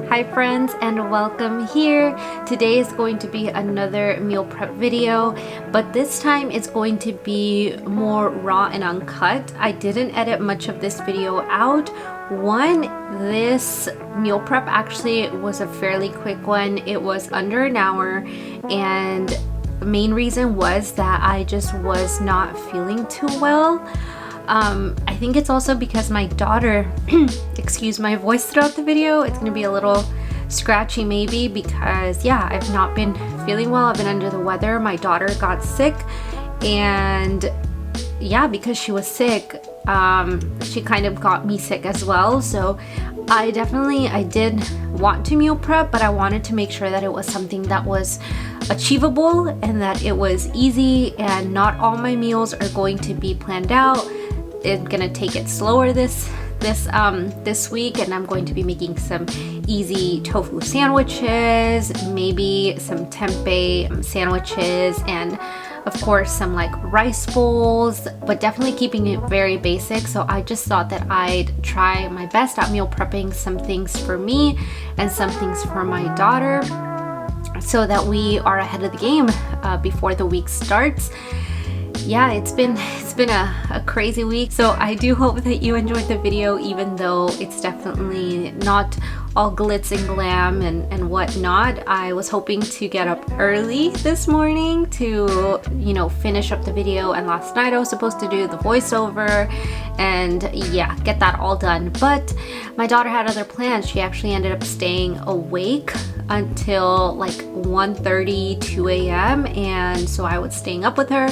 Hi friends, and welcome here. Today is going to be another meal prep video, but this time it's going to be more raw and uncut. I didn't edit much of this video out. This meal prep actually was a fairly quick one. It was under an hour, and the main reason was that I just was not feeling too well. I think it's also because my daughter, excuse my voice throughout the video, it's gonna be a little scratchy maybe because I've not been feeling well. I've been under the weather. My daughter got sick, and because she was sick, she kind of got me sick as well. So I did want to meal prep, but I wanted to make sure that it was something that was achievable and that it was easy, and not all my meals are going to be planned out. I'm gonna take it slower this week, and I'm going to be making some easy tofu sandwiches, maybe some tempeh sandwiches, and of course some like rice bowls, but definitely keeping it very basic. So I just thought that I'd try my best at meal prepping some things for me and some things for my daughter, so that we are ahead of the game before the week starts. It's been a crazy week, so I do hope that you enjoyed the video, even though it's definitely not all glitz and glam and whatnot. I was hoping to get up early this morning to finish up the video, and last night I was supposed to do the voiceover and get that all done, but my daughter had other plans. She actually ended up staying awake until like 1:30, 2 a.m. and so I was staying up with her,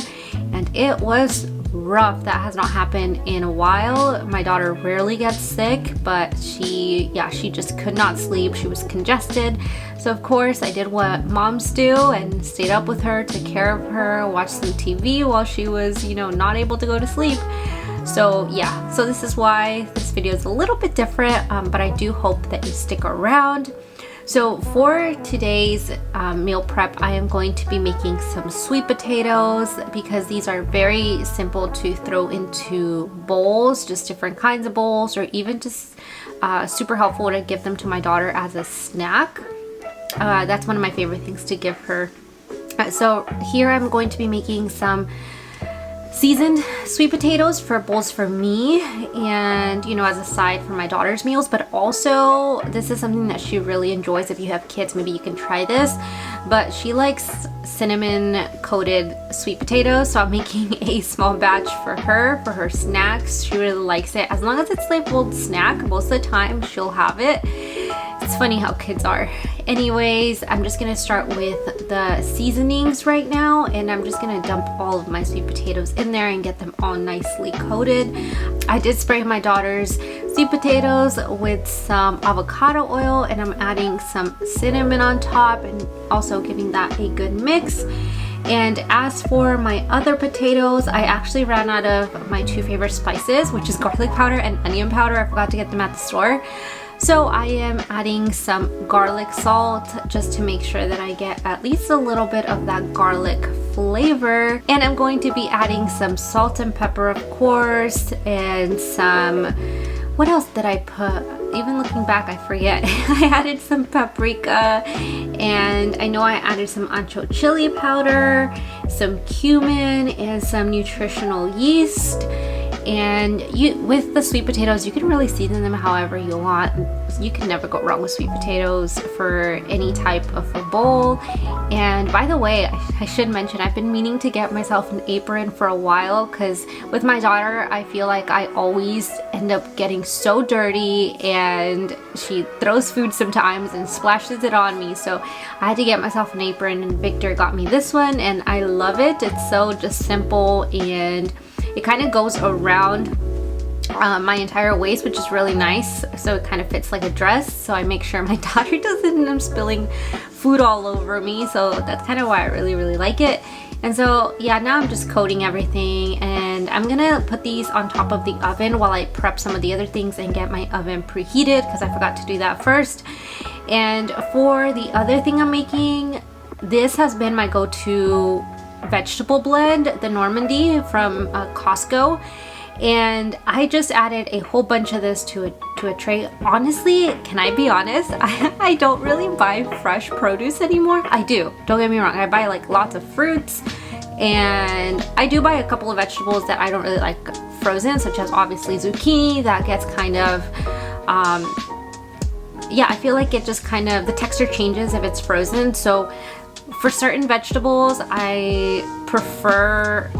and it was rough. That has not happened in a while. My daughter rarely gets sick, but she just could not sleep. She was congested. So of course I did what moms do and stayed up with her, took care of her, watched some TV while she was not able to go to sleep. So this is why this video is a little bit different, but I do hope that you stick around. So for today's meal prep, I am going to be making some sweet potatoes, because these are very simple to throw into bowls, just different kinds of bowls, or even just super helpful to give them to my daughter as a snack. That's one of my favorite things to give her. So here I'm going to be making some seasoned sweet potatoes for bowls for me, and as a side for my daughter's meals, but also this is something that she really enjoys. If you have kids, maybe you can try this, but she likes cinnamon coated sweet potatoes, so I'm making a small batch for her snacks. She really likes it. As long as it's labeled snack, most of the time she'll have it. It's funny how kids are. Anyways, I'm just gonna start with the seasonings right now, and I'm just gonna dump all of my sweet potatoes in there and get them all nicely coated. I did spray my daughter's sweet potatoes with some avocado oil, and I'm adding some cinnamon on top and also giving that a good mix. And as for my other potatoes, I actually ran out of my two favorite spices, which is garlic powder and onion powder. I forgot to get them at the store. So I am adding some garlic salt just to make sure that I get at least a little bit of that garlic flavor. And I'm going to be adding some salt and pepper, of course, and some, what else did I put? Even looking back, I forget. I added some paprika, and I know I added some Ancho Chili powder, some cumin, and some nutritional yeast. And with the sweet potatoes, you can really season them however you want. You can never go wrong with sweet potatoes for any type of a bowl. And by the way, I should mention, I've been meaning to get myself an apron for a while, because with my daughter, I feel like I always end up getting so dirty, and she throws food sometimes and splashes it on me. So I had to get myself an apron, and Victor got me this one, and I love it. It's so just simple, and it kind of goes around my entire waist, which is really nice. So it kind of fits like a dress. So I make sure my daughter doesn't end up spilling food all over me. So that's kind of why I really, really like it. And so now I'm just coating everything, and I'm gonna put these on top of the oven while I prep some of the other things and get my oven preheated, because I forgot to do that first. And for the other thing I'm making, this has been my go-to vegetable blend, the Normandy from Costco. And I just added a whole bunch of this to a tray. Honestly, can I be honest? I don't really buy fresh produce anymore. I do, don't get me wrong. I buy like lots of fruits, and I do buy a couple of vegetables that I don't really like frozen, such as obviously zucchini. That gets kind of, yeah, I feel like it just kind of, the texture changes if it's frozen. So for certain vegetables, I prefer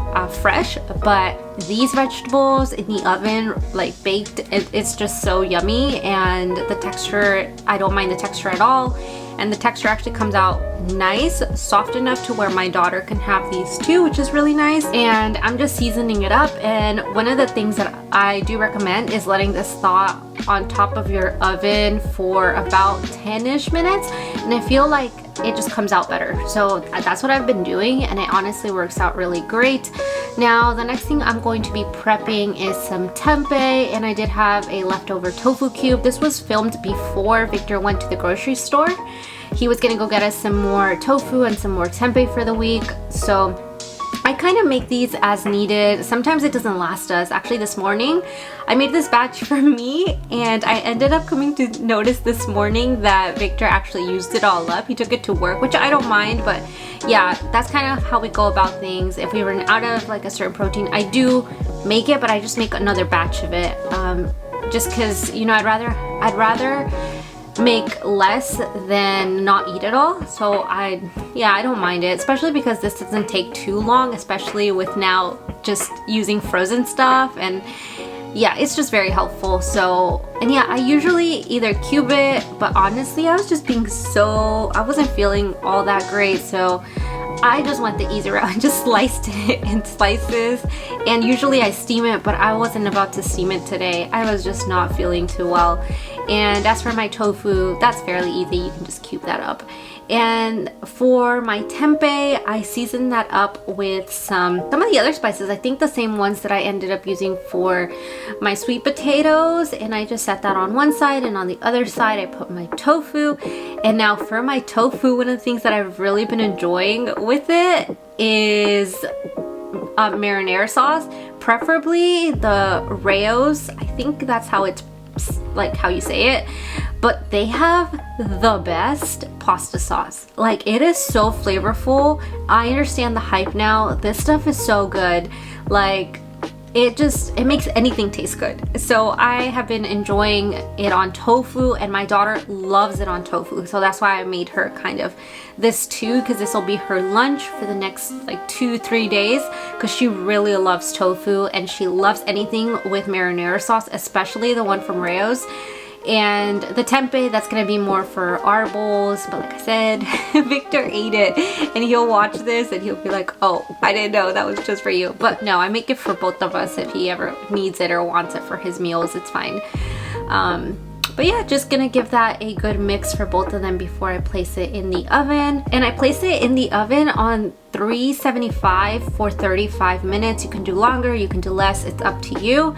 fresh, but these vegetables in the oven, like baked, it's just so yummy. And the texture, I don't mind the texture at all. And the texture actually comes out nice, soft enough to where my daughter can have these too, which is really nice. And I'm just seasoning it up. And one of the things that I do recommend is letting this thaw on top of your oven for about 10-ish minutes. And I feel like it just comes out better. So that's what I've been doing, and it honestly works out really great. Now, the next thing I'm going to be prepping is some tempeh, and I did have a leftover tofu cube. This was filmed before Victor went to the grocery store. He was gonna go get us some more tofu and some more tempeh for the week. So I kind of make these as needed. Sometimes it doesn't last us. Actually, this morning I made this batch for me, and I ended up coming to notice this morning that Victor actually used it all up. He took it to work, which I don't mind, but yeah, that's kind of how we go about things. If we run out of like a certain protein, I do make it, but I just make another batch of it, just because, you know, I'd rather make less than not eat it all. So I don't mind it, especially because this doesn't take too long, especially with now just using frozen stuff. And yeah, it's just very helpful. So, and yeah, I usually either cube it, but honestly I was just I wasn't feeling all that great, so I just went the easy route and just sliced it in slices. And usually I steam it, but I wasn't about to steam it today. I was just not feeling too well. And as for my tofu, that's fairly easy. You can just cube that up. And for my tempeh, I seasoned that up with some of the other spices. I think the same ones that I ended up using for my sweet potatoes. And I just set that on one side, and on the other side I put my tofu. And now for my tofu, one of the things that I've really been enjoying with it is marinara sauce, preferably the Rayo's. I think that's how it's like how you say it, but they have the best pasta sauce. Like, it is so flavorful. I understand the hype now. This stuff is so good. Like, it makes anything taste good. So I have been enjoying it on tofu, and my daughter loves it on tofu. So that's why I made her kind of this too, because this will be her lunch for the next like 2-3 days, because she really loves tofu and she loves anything with marinara sauce, especially the one from Rayo's. And the tempeh, that's gonna be more for our bowls, but like I said, Victor ate it, and he'll watch this and he'll be like, oh, I didn't know that was just for you. But no, I make it for both of us. If he ever needs it or wants it for his meals, it's fine. But yeah, just gonna give that a good mix for both of them before I place it in the oven. And I place it in the oven on 375 for 35 minutes. You can do longer, you can do less, it's up to you.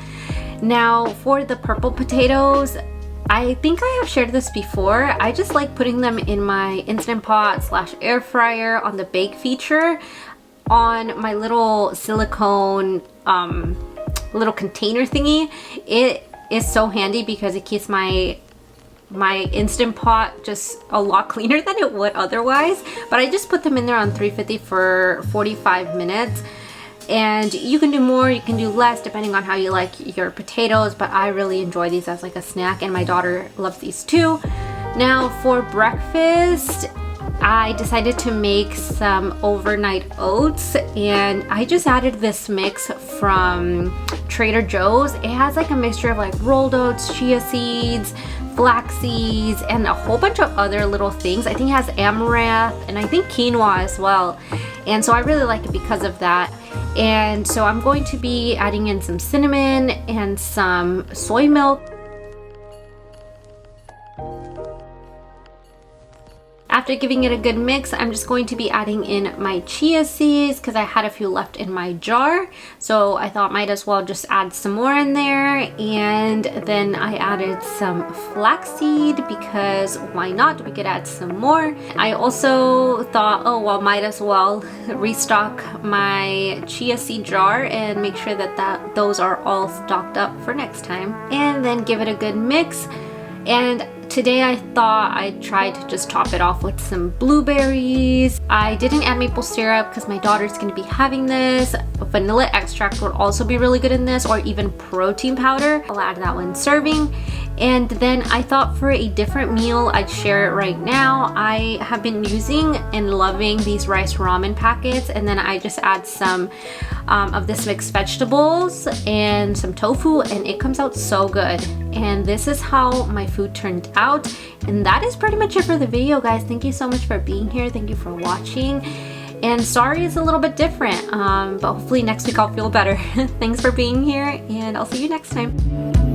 Now for the purple potatoes, I think I have shared this before. I just like putting them in my Instant Pot / air fryer on the bake feature on my little silicone little container thingy. It is so handy because it keeps my Instant Pot just a lot cleaner than it would otherwise. But I just put them in there on 350 for 45 minutes. And you can do more, you can do less, depending on how you like your potatoes, but I really enjoy these as like a snack, and my daughter loves these too. Now for breakfast, I decided to make some overnight oats, and I just added this mix from Trader Joe's. It has like a mixture of like rolled oats, chia seeds, flax seeds, and a whole bunch of other little things. I think it has amaranth and I think quinoa as well. And so I really like it because of that. And so I'm going to be adding in some cinnamon and some soy milk. After giving it a good mix, I'm just going to be adding in my chia seeds because I had a few left in my jar. So I thought might as well just add some more in there. And then I added some flaxseed because why not? We could add some more. I also thought, oh well, might as well restock my chia seed jar and make sure that those are all stocked up for next time. And then give it a good mix. And today I thought I'd try to just top it off with some blueberries. I didn't add maple syrup because my daughter's going to be having this. Vanilla extract would also be really good in this, or even protein powder. I'll add that when serving. And then I thought for a different meal, I'd share it right now. I have been using and loving these rice ramen packets, and then I just add some of this mixed vegetables and some tofu, and it comes out so good. And this is how my food turned out. And that is pretty much it for the video, guys. Thank you so much for being here. Thank you for watching. And sorry it's a little bit different, but hopefully next week I'll feel better. Thanks for being here, and I'll see you next time.